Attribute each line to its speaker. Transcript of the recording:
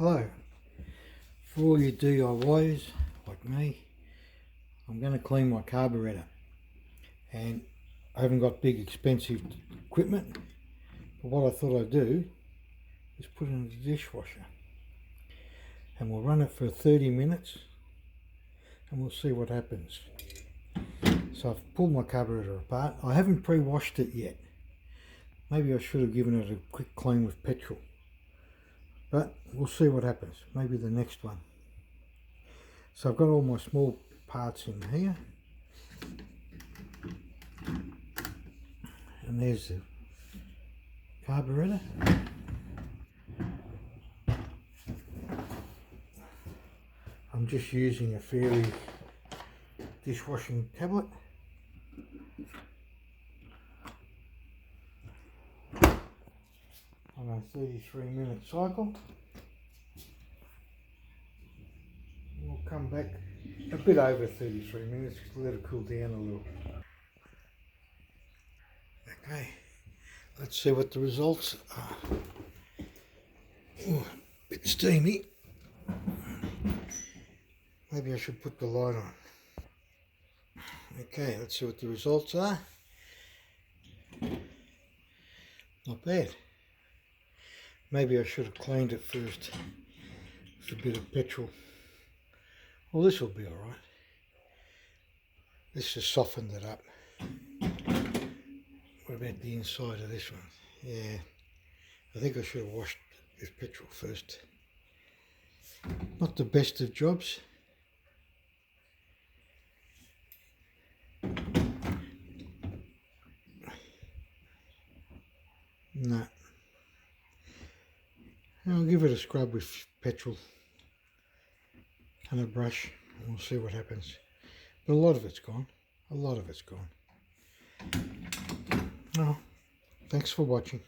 Speaker 1: Hello, for all you DIYs like me, I'm going to clean my carburetor, and I haven't got big expensive equipment, but what I thought I'd do is put it in the dishwasher and we'll run it for 30 minutes and we'll see what happens. So I've pulled my carburetor apart. I haven't pre-washed it yet. Maybe I should have given it a quick clean with petrol, but we'll see what happens. Maybe the next one. So I've got all my small parts in here, and there's the carburetor. I'm just using a fairy dishwashing tablet. On a 33-minute cycle. We'll come back a bit over 33 minutes to let it cool down a little. Okay, let's see what the results are. Ooh, a bit steamy. Maybe I should put the light on. Okay, let's see what the results are. Not bad. Maybe I should have cleaned it first with a bit of petrol. Well, this will be alright. This has softened it up. What about the inside of this one? Yeah, I think I should have washed it with petrol first. Not the best of jobs. No. I'll give it a scrub with petrol and a brush and we'll see what happens. But a lot of it's gone. A lot of it's gone. Well, thanks for watching.